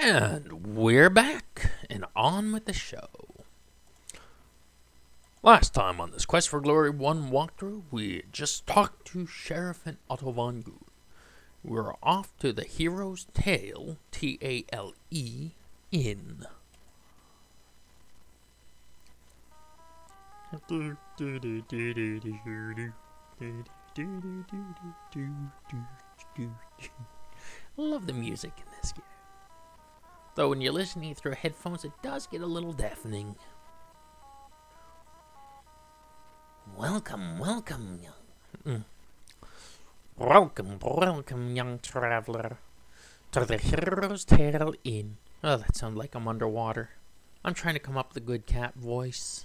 And we're back and on with the show. Last time on this Quest for Glory 1 walkthrough, we just talked to Sheriff and Otto von Goon. We're off to the Hero's Tale, T-A-L-E, Inn. Love the music in this game. Though when you're listening through headphones, it does get a little deafening. Welcome, welcome, young. Welcome, young traveler, to the Hero's Tale Inn. Oh, that sounds like I'm underwater. I'm trying to come up with a good cat voice.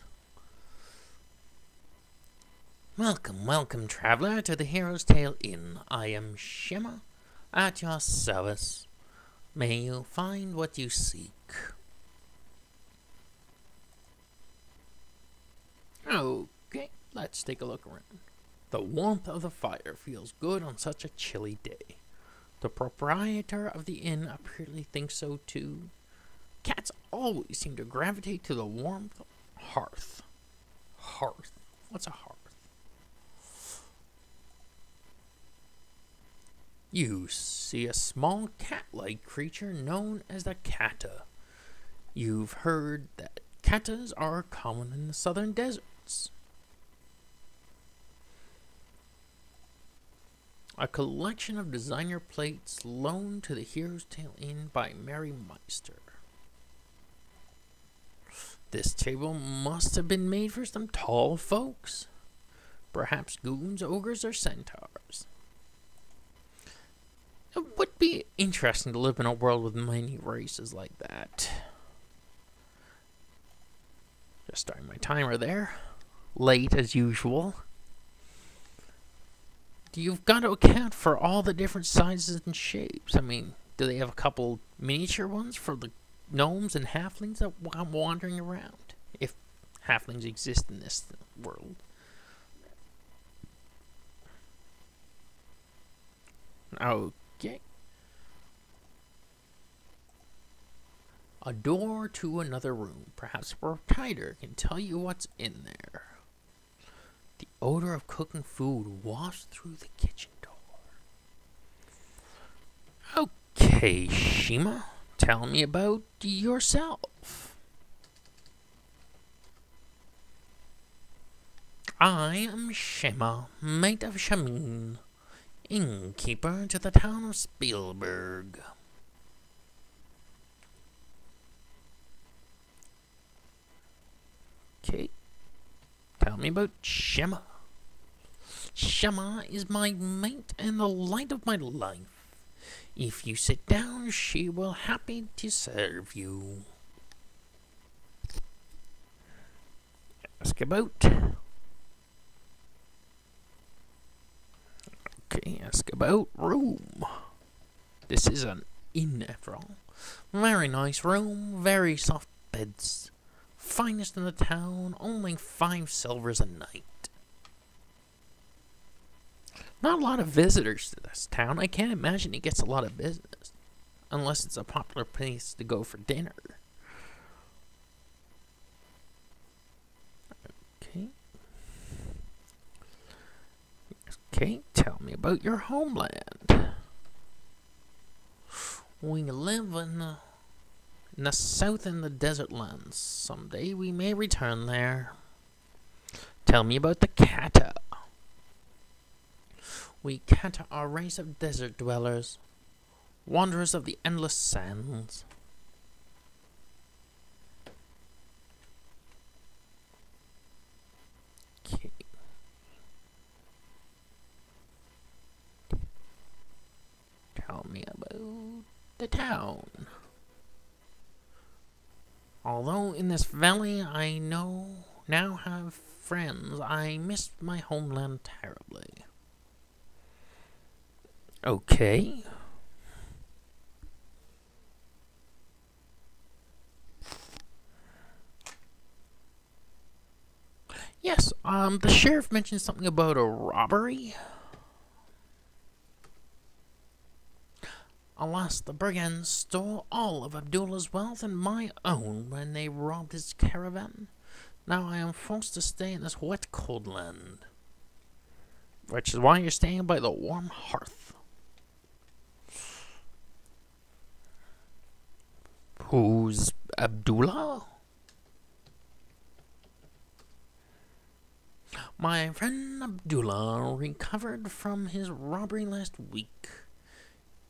Welcome, traveler, to the Hero's Tale Inn. I am Shimmer, at your service. May you find what you seek. Okay, let's take a look around. The warmth of the fire feels good on such a chilly day. The proprietor of the inn apparently thinks so too. Cats always seem to gravitate to the warmth. Hearth. What's a hearth? You see a small cat-like creature known as the kata. You've heard that katas are common in the southern deserts. A collection of designer plates loaned to the Hero's Tale Inn by Mary Meister. This table must have been made for some tall folks. Perhaps goons, ogres, or centaurs. It would be interesting to live in a world with many races like that. Just starting my timer there. Late as usual. You've got to account for all the different sizes and shapes. I mean, do they have a couple miniature ones for the gnomes and halflings that I'm wandering around? If halflings exist in this world. Okay. A door to another room. Perhaps a proprietor can tell you what's in there. The odor of cooking food wafts through the kitchen door. Okay, Shima, tell me about yourself. I am Shima, mate of Shameen, innkeeper to the town of Spielberg. Okay. Tell me about Shema. Shema is my mate and the light of my life. If you sit down, she will happy to serve you. Ask about. Okay, ask about room. This is an inn after all. Very nice room, very soft beds. Finest in the town, only 5 silvers a night. Not a lot of visitors to this town. I can't imagine it gets a lot of business. Unless it's a popular place to go for dinner. Okay, tell me about your homeland. We live in the south in the desert lands. Someday we may return there. Tell me about the kata. We kata are a race of desert dwellers, wanderers of the endless sands. Okay. Tell me about the town. Although in this valley I now have friends, I miss my homeland terribly. Okay. Yes, the sheriff mentioned something about a robbery. Alas, the brigands stole all of Abdullah's wealth and my own when they robbed his caravan. Now I am forced to stay in this wet, cold land. Which is why you're staying by the warm hearth. Who's Abdullah? My friend Abdullah recovered from his robbery last week.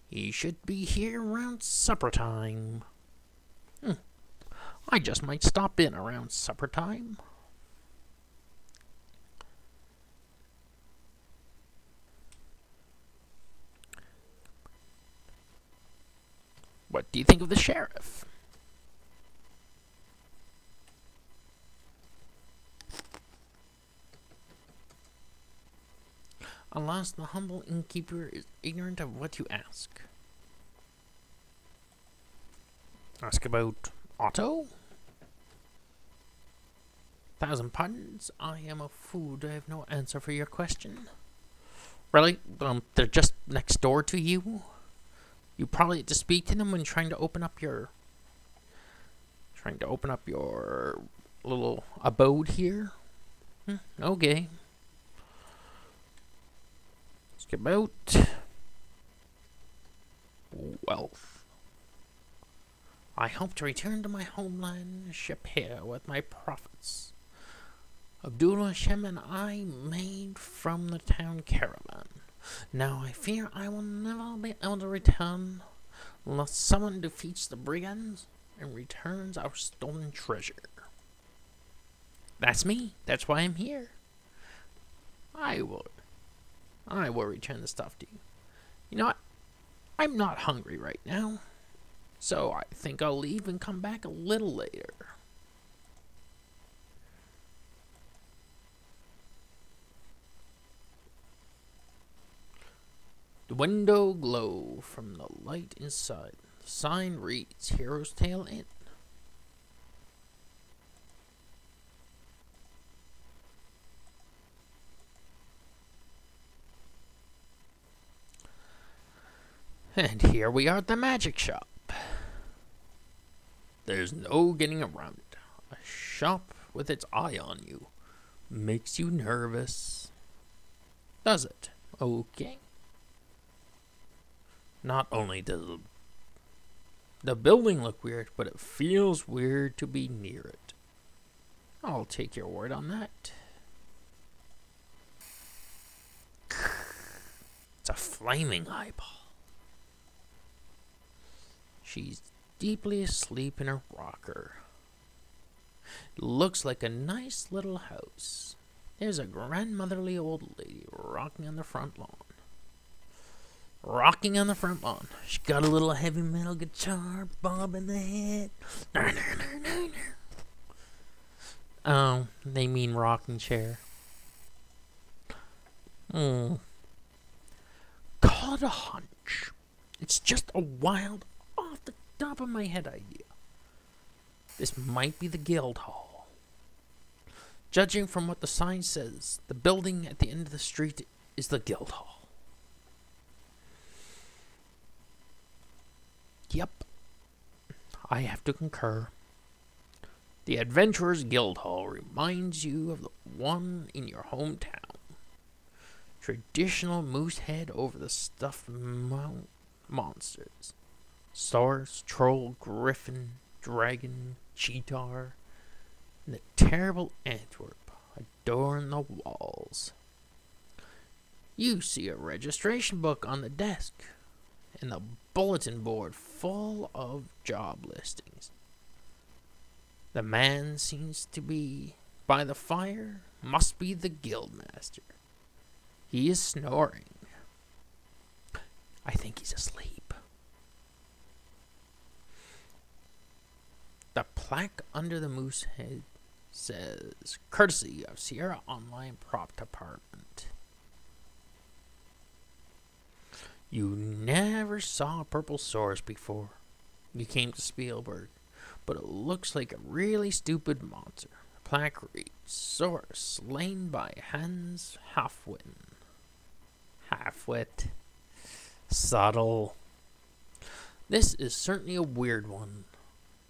He should be here around supper time. I just might stop in around supper time. What do you think of the sheriff? Alas, the humble innkeeper is ignorant of what you ask. Ask about Otto? 1,000 pardons, I am a fool. I have no answer for your question. Really? They're just next door to you? You probably had to speak to them when trying to open up your little abode here? Okay. Let's get about wealth. I hope to return to my homeland, Shapir, with my profits. Abdullah, Shem, and I made from the town caravan. Now I fear I will never be able to return unless someone defeats the brigands and returns our stolen treasure. That's me. That's why I'm here. I will return the stuff to you. You know what? I'm not hungry right now, so I think I'll leave and come back a little later. The window glow from the light inside. The sign reads, Hero's Tale Inn. And here we are at the magic shop. There's no getting around it. A shop with its eye on you makes you nervous. Does it? Okay. Not only does the building look weird, but it feels weird to be near it. I'll take your word on that. It's a flaming eyeball. She's deeply asleep in her rocker. It looks like a nice little house. There's a grandmotherly old lady rocking on the front lawn. Rocking on the front lawn. She got a little heavy metal guitar, bob in the head. Oh, they mean rocking chair. Call it a hunch. It's just a wild, off the top of my head idea. This might be the guild hall. Judging from what the sign says, the building at the end of the street is the guild hall. Yep, I have to concur. The Adventurers Guild Hall reminds you of the one in your hometown. Traditional moose head over the stuffed monsters. Stars, troll, griffin, dragon, cheetar, and the terrible Antwerp adorn the walls. You see a registration book on the desk, and the bulletin board full of job listings. The man seems to be by the fire, must be the Guildmaster. He is snoring. I think he's asleep. The plaque under the moose head says, courtesy of Sierra Online Prop Department. You never saw a purple source before you came to Spielberg, but it looks like a really stupid monster. The plaque reads, Source slain by Hans Halfwit. Halfwit. Subtle. This is certainly a weird one.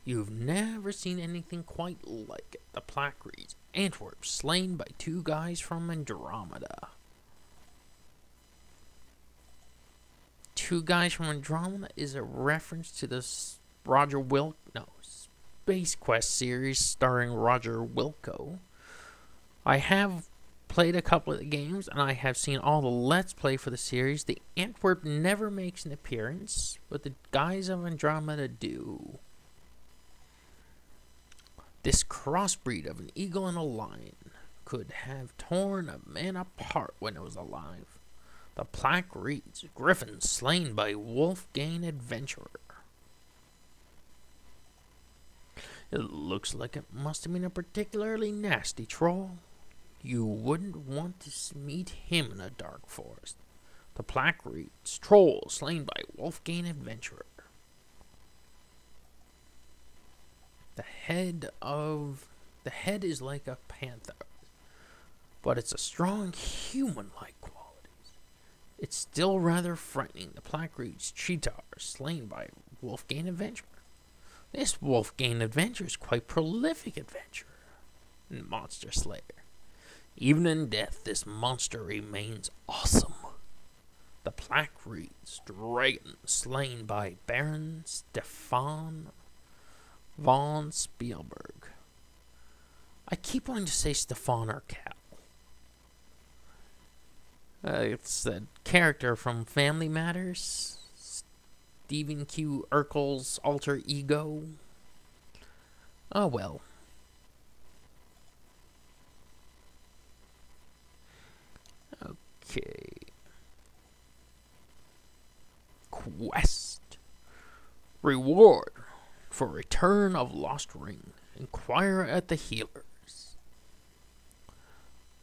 You've never seen anything quite like it. The plaque reads, Antwerp slain by 2 guys from Andromeda. 2 guys from Andromeda is a reference to the Space Quest series starring Roger Wilco. I have played a couple of the games, and I have seen all the Let's Play for the series. The Antwerp never makes an appearance, but the guys of Andromeda do. This crossbreed of an eagle and a lion could have torn a man apart when it was alive. The plaque reads, Griffin slain by Wolfgang Adventurer. It looks like it must have been a particularly nasty troll. You wouldn't want to meet him in a dark forest. The plaque reads, Troll slain by Wolfgang Adventurer. The head is like a panther, but it's a strong human-like qualities. It's still rather frightening. The plaque reads, Cheetar slain by Wolfgang Adventurer. This Wolfgang Adventurer is quite prolific adventurer and monster slayer. Even in death, this monster remains awesome. The plaque reads, Dragon slain by Baron Stefan von Spielberg. I keep wanting to say Stefan or Cal. It's a character from Family Matters. Stephen Q. Urkel's alter ego. Oh well. Okay. Quest. Reward for return of lost ring. Inquire at the healers.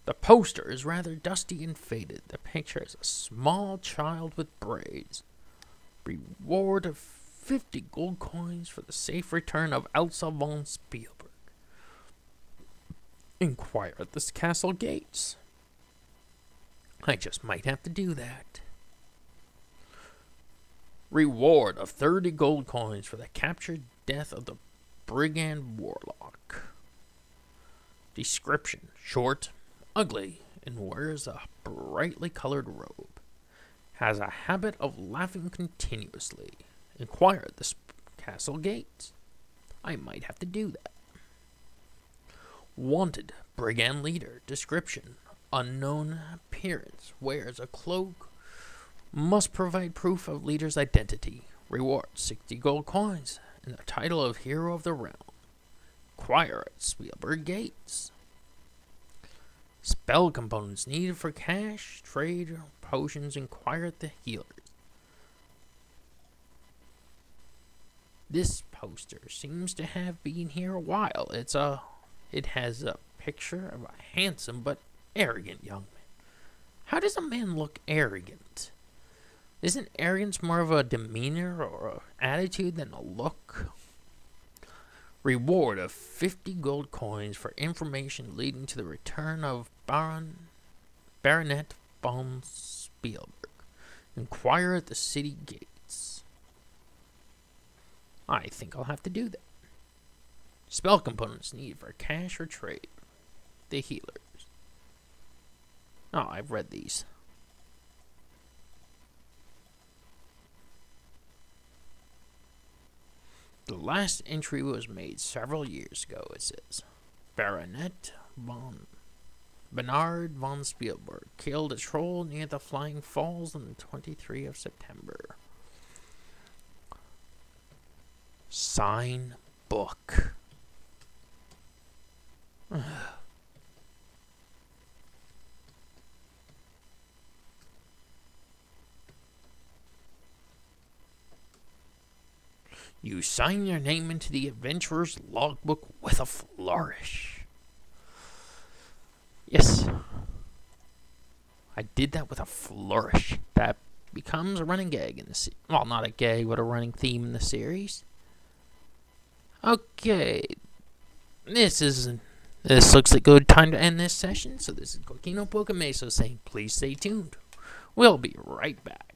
The poster is rather dusty and faded. The picture is a small child with braids. Reward of 50 gold coins for the safe return of Elsa von Spielberg. Inquire at this castle gates. I just might have to do that. Reward of 30 gold coins for the captured death of the brigand warlock. Description: short, ugly, and wears a brightly colored robe. Has a habit of laughing continuously. Inquire at the castle gates. I might have to do that. Wanted, brigand leader. Description: unknown appearance. Wears a cloak. Must provide proof of leader's identity. Reward: 60 gold coins and the title of Hero of the Realm. Inquire at Spielberg Gates. Spell components needed for cash, trade, potions. Inquire at the healers. This poster seems to have been here a while. It has a picture of a handsome but arrogant young man. How does a man look arrogant? Isn't arrogance more of a demeanor or an attitude than a look? Reward of 50 gold coins for information leading to the return of Baronet von Spielberg. Inquire at the city gates. I think I'll have to do that. Spell components needed for cash or trade. The healers. Oh, I've read these. The last entry was made several years ago, it says. Bernard von Spielberg killed a troll near the Flying Falls on the 23rd of September. Sign book. You sign your name into the adventurer's logbook with a flourish. Yes. I did that with a flourish. That becomes a running gag in the series. Well, not a gag, but a running theme in the series. Okay. This looks like a good time to end this session. So this is Coquino Pokemeso saying, please stay tuned. We'll be right back.